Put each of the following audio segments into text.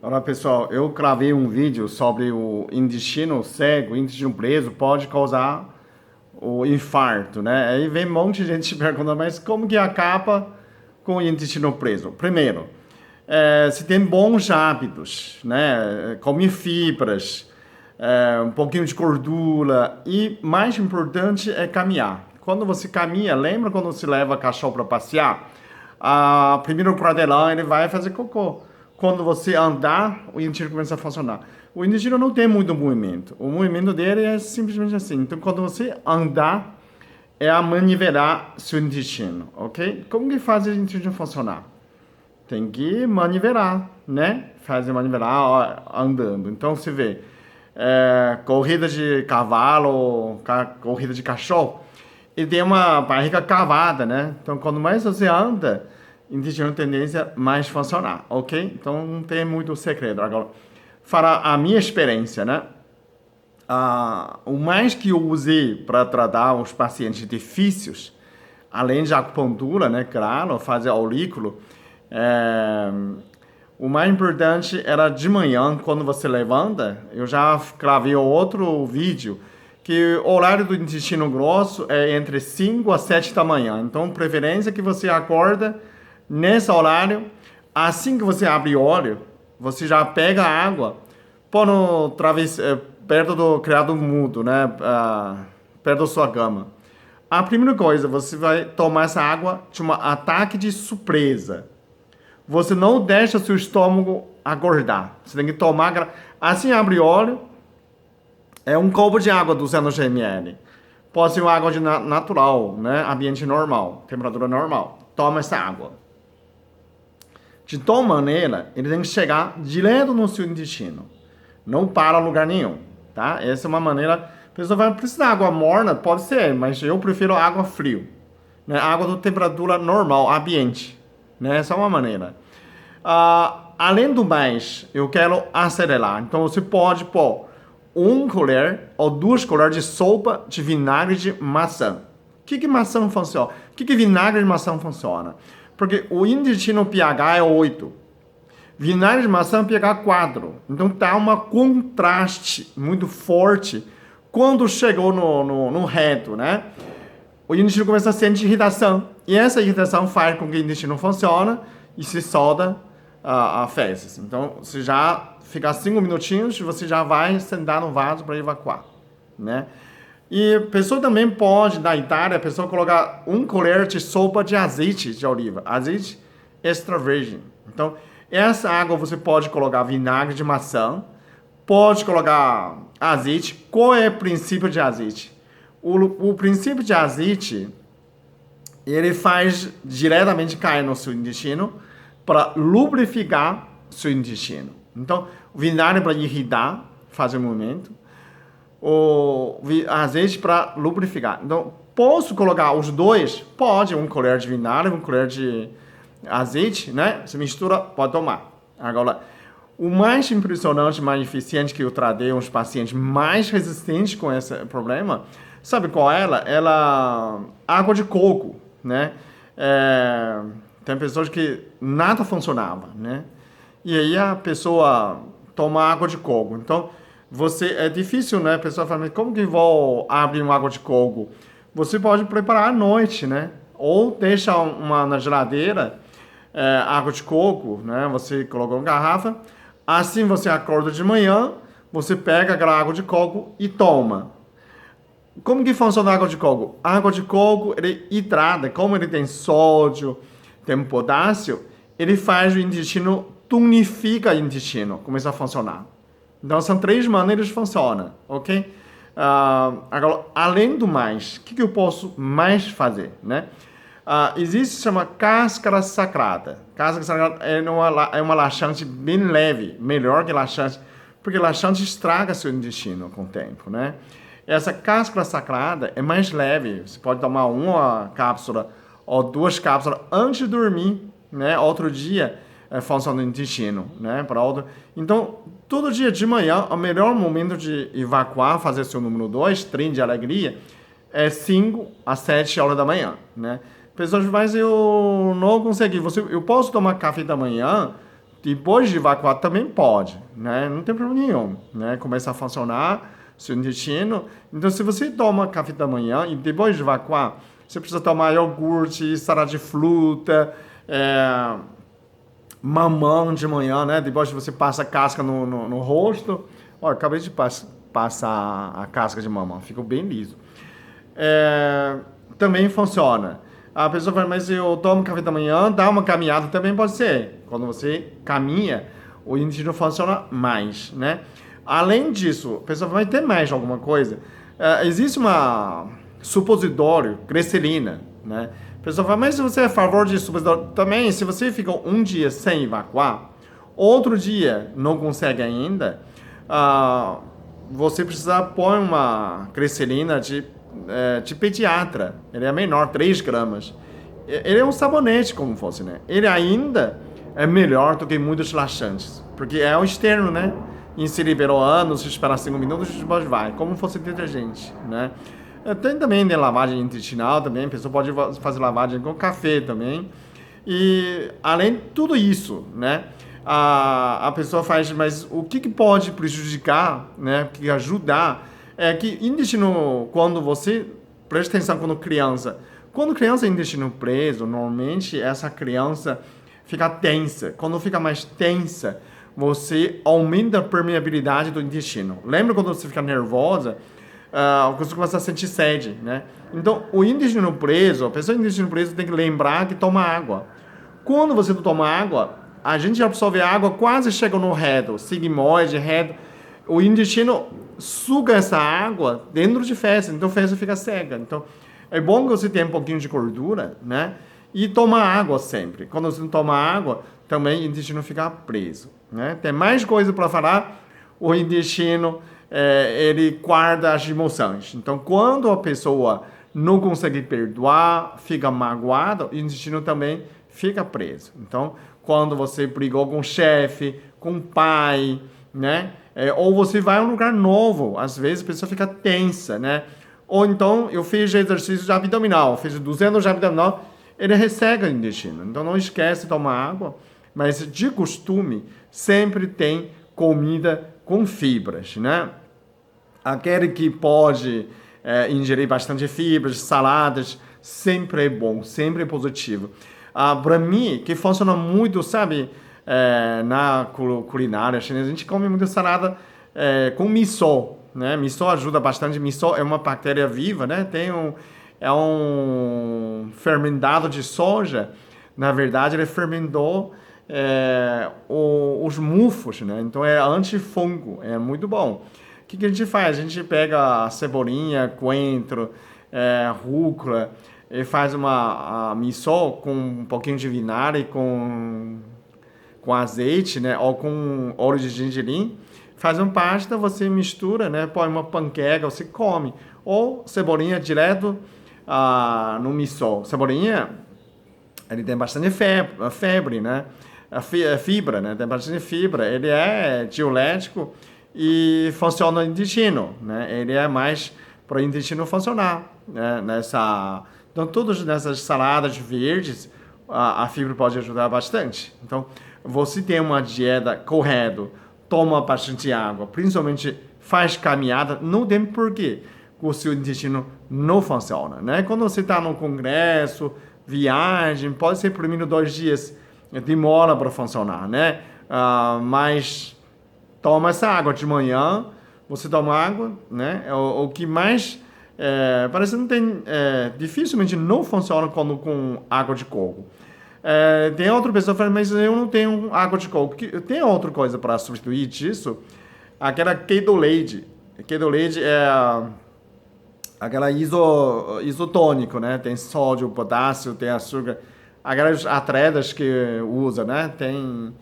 Olá pessoal, eu gravei um vídeo sobre o intestino cego, o intestino preso pode causar o infarto, né? Aí vem um monte de gente perguntando, mas como que acaba com o intestino preso? Primeiro, se tem bons hábitos, né? Come fibras, um pouquinho de gordura e mais importante é caminhar. Quando você caminha, lembra quando você leva cachorro para passear? Primeiro o pradelão ele vai fazer cocô. Quando você andar, o intestino começa a funcionar. O intestino não tem muito movimento. O movimento dele é simplesmente assim. Então, quando você andar, é a manivelar seu intestino, ok? Como que faz o intestino funcionar? Tem que manivelar, né? Fazer manivelar andando. Então, você vê, corrida de cavalo, corrida de cachorro, ele tem uma barriga cavada, né? Então, quanto mais você anda, o intestino tem tendência mais funcionar, ok? Então, não tem muito segredo. Agora, para a minha experiência, né? O mais que eu usei para tratar os pacientes difíceis, além de acupuntura, né? Claro, fazer aurículo, é, o mais importante era de manhã, quando você levanta. Eu já gravei outro vídeo que o horário do intestino grosso é entre 5 a 7 da manhã. Então, preferência que você acorda nesse horário. Assim que você abre o olho, você já pega a água, põe no perto do criado mudo, né? Perto da sua cama. A primeira coisa, você vai tomar essa água de um ataque de surpresa. Você não deixa seu estômago acordar. Você tem que tomar. Assim abre o olho, é um copo de água 200 ml. Pode ser uma água natural, né? Ambiente normal, temperatura normal. Toma essa água. De tal maneira, ele tem que chegar direto no seu intestino. Não para lugar nenhum, tá? Essa é uma maneira. A pessoa vai precisar de água morna, pode ser, mas eu prefiro água frio, né? Água de temperatura normal, ambiente, né? Essa é uma maneira. Além do mais, eu quero acelerar. Então você pode pôr 1 colher ou 2 colheres de sopa de vinagre de maçã. O que maçã funciona? O que vinagre de maçã funciona? Porque o intestino pH é 8. Vinagre de maçã pH 4. Então tá um contraste muito forte quando chegou no reto, né? O intestino começa a sentir irritação. E essa irritação faz com que o intestino funcione e se solda a fezes. Então, você já fica 5 minutinhos, você já vai sentar no vaso para evacuar, né? E a pessoa também pode, na Itália, a pessoa colocar 1 colher de sopa de azeite de oliva, azeite extra virgem. Então, essa água você pode colocar vinagre de maçã, pode colocar azeite. Qual é o princípio de azeite? O princípio de azeite, ele faz diretamente cair no seu intestino para lubrificar seu intestino. Então, o vinagre para irritar, fazer movimento, o azeite para lubrificar. Então, posso colocar os dois? Pode, 1 colher de vinagre, 1 colher de azeite, né? Se mistura, pode tomar. Agora, o mais impressionante, mais eficiente que eu tratei uns pacientes mais resistentes com esse problema, sabe qual é ela? Água de coco, né? Tem pessoas que nada funcionava, né? E aí a pessoa toma água de coco. Então, é difícil, né? A pessoa fala, mas como que vou abrir uma água de coco? Você pode preparar à noite, né? Ou deixa na geladeira, água de coco, né? Você coloca uma garrafa. Assim você acorda de manhã, você pega aquela água de coco e toma. Como que funciona a água de coco? A água de coco, ele hidrata. Como ele tem sódio, tem potássio, ele faz o intestino, tonifica o intestino, começa a funcionar. Então, são 3 maneiras que funcionam, ok? Agora, além do mais, o que eu posso mais fazer, né? Existe chama cáscara sacrada. Cáscara sacrada é uma laxante bem leve, melhor que laxante, porque laxante estraga seu intestino com o tempo, né? Essa cáscara sacrada é mais leve. Você pode tomar uma cápsula ou 2 cápsulas antes de dormir, né? Outro dia funciona o intestino, né? Para outro. Então, todo dia de manhã, o melhor momento de evacuar, fazer seu número 2, trem de alegria, é 5 a 7 horas da manhã, né? Pessoas, mas eu não consegui. Eu posso tomar café da manhã depois de evacuar também pode, né? Não tem problema nenhum, né? Começa a funcionar seu intestino. Então, se você toma café da manhã e depois de evacuar, você precisa tomar iogurte, salada de fruta, mamão de manhã, né? Depois você passa a casca no rosto. Olha, acabei de passar a casca de mamão, ficou bem liso. Também funciona. A pessoa fala, mas eu tomo café da manhã, dá uma caminhada também pode ser. Quando você caminha, o intestino funciona mais, né? Além disso, a pessoa vai ter mais alguma coisa. Existe uma supositório, grecelina, né? A pessoa fala, mas se você é a favor de supositório, também, se você ficou um dia sem evacuar, outro dia não consegue ainda, você precisa pôr uma grecelina de pediatra. Ele é menor, 3 gramas. Ele é um sabonete, como fosse, né? Ele ainda é melhor do que muitos laxantes, porque é o externo, né? Inseriveram anos, esperar 5 minutos, vai, como fosse detergente, né? Tem também lavagem intestinal também, a pessoa pode fazer lavagem com café também. E além de tudo isso, né? A pessoa faz, mas o que pode prejudicar, né? Que ajudar é que intestino, quando você presta atenção quando criança é intestino preso, normalmente essa criança fica tensa. Quando fica mais tensa, você aumenta a permeabilidade do intestino. Lembra quando você fica nervosa? Você começa a sentir sede, né? Então, o intestino preso, a pessoa com intestino preso tem que lembrar que toma água. Quando você não toma água, a gente absorve a água, quase chega no reto, sigmoide, reto. O intestino suga essa água dentro de fezes, então a fezes fica seca. Então, é bom que você tenha um pouquinho de gordura, né? E toma água sempre. Quando você não toma água, também o intestino fica preso, né? Tem mais coisa para falar. O intestino, ele guarda as emoções. Então, quando a pessoa não consegue perdoar, fica magoada, o intestino também fica preso. Então, quando você brigou com o chefe, com o pai, né? Ou você vai a um lugar novo, às vezes a pessoa fica tensa, né? Ou então, eu fiz exercício de abdominal, fiz 200 de abdominal, ele resseca o intestino. Então, não esquece de tomar água, mas de costume, sempre tem comida com fibras, né? Aquele que pode ingerir bastante fibras, saladas, sempre é bom, sempre é positivo. Para mim, que funciona muito, sabe, na culinária chinesa, a gente come muita salada com miso, né? Miso ajuda bastante. Miso é uma bactéria viva, né? É um fermentado de soja. Na verdade, ele fermentou os mufos, né? Então é antifungo, é muito bom. O que a gente faz? A gente pega a cebolinha, coentro, rúcula e faz uma miso com um pouquinho de vinagre, com azeite, né? Ou com óleo de gengibre. Faz uma pasta, você mistura, né? Põe uma panqueca, você come. Ou cebolinha direto no miso. Cebolinha, ele tem bastante febre, né? Fibra, né? Tem bastante fibra. Ele é diurético e funciona no intestino, né? Ele é mais para o intestino funcionar, né? Então, todas nessas saladas verdes, a fibra pode ajudar bastante. Então, você tem uma dieta correta, toma bastante água, principalmente faz caminhada, não tem porquê o seu intestino não funciona, né? Quando você está no congresso, viagem, pode ser primeiro 2 dias, demora para funcionar, né? Mas toma essa água de manhã, você toma água, né? O que mais parece que não tem, dificilmente não funciona quando com água de coco. Tem outra pessoa que fala, mas eu não tenho água de coco. Tem outra coisa para substituir disso? Aquela Kedolade. Kedolade é aquela isotônico, né? Tem sódio, potássio, tem açúcar. Aquelas atletas que usa, né? Tem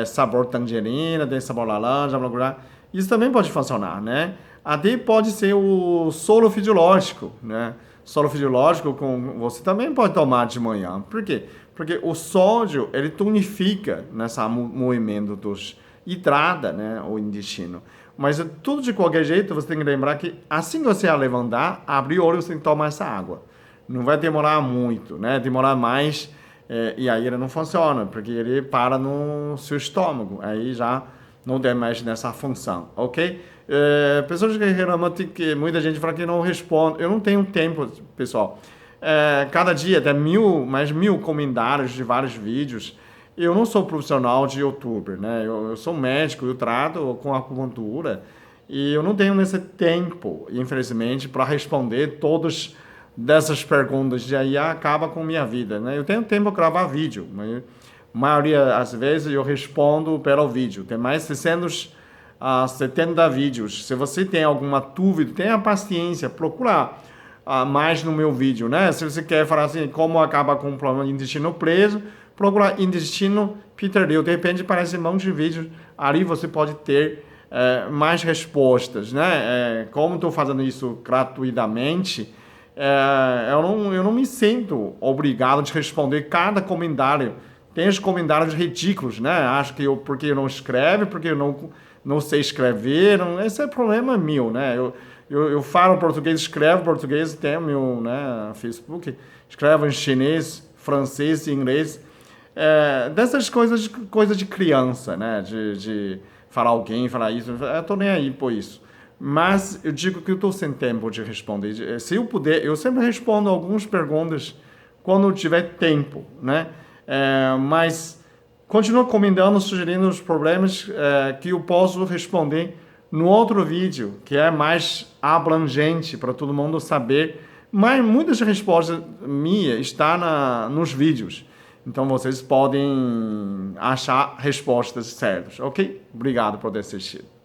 sabor tangerina, tem sabor laranja, blá, blá. Isso também pode funcionar, né? Até pode ser o soro fisiológico, né? Soro fisiológico você também pode tomar de manhã. Por quê? Porque o sódio, ele tonifica nesse movimento hidrata, né, o intestino. Mas tudo de qualquer jeito, você tem que lembrar que assim que você levantar, abrir o olho, você tem que tomar essa água. Não vai demorar muito, né? Demorar mais E aí ele não funciona, porque ele para no seu estômago, aí já não tem mais nessa função, ok? Pessoas que reclamam que muita gente fala que não responde, eu não tenho tempo, pessoal. Cada dia tem mais 1000 comentários de vários vídeos. Eu não sou profissional de youtuber, né? Eu sou médico, eu trato com acupuntura e eu não tenho esse tempo, infelizmente, para responder todas dessas perguntas. E aí acaba com minha vida, né? Eu tenho tempo para gravar vídeo, mas a maioria das vezes eu respondo pelo vídeo. Tem mais de 670 vídeos. Se você tem alguma dúvida, tenha paciência, procura mais no meu vídeo, né? Se você quer falar assim, como acaba com o problema de intestino preso, procura intestino Peter Liu. De repente aparece um monte de vídeos. Ali você pode ter mais respostas, né? Como estou fazendo isso gratuitamente, eu não me sinto obrigado de responder cada comentário. Tem os comentários ridículos, né? Acho que porque eu não escreve, porque eu não sei escrever. Esse é problema meu, né? Eu falo português, escrevo português, tenho meu, né, Facebook, escrevo em chinês, francês e inglês. Dessas coisas de criança, né? De falar alguém, falar isso. Eu tô nem aí por isso. Mas eu digo que eu estou sem tempo de responder. Se eu puder, eu sempre respondo algumas perguntas quando eu tiver tempo, né? Mas continuo comentando, sugerindo os problemas que eu posso responder no outro vídeo, que é mais abrangente para todo mundo saber. Mas muitas respostas minhas estão nos vídeos. Então vocês podem achar respostas certas, ok? Obrigado por ter assistido.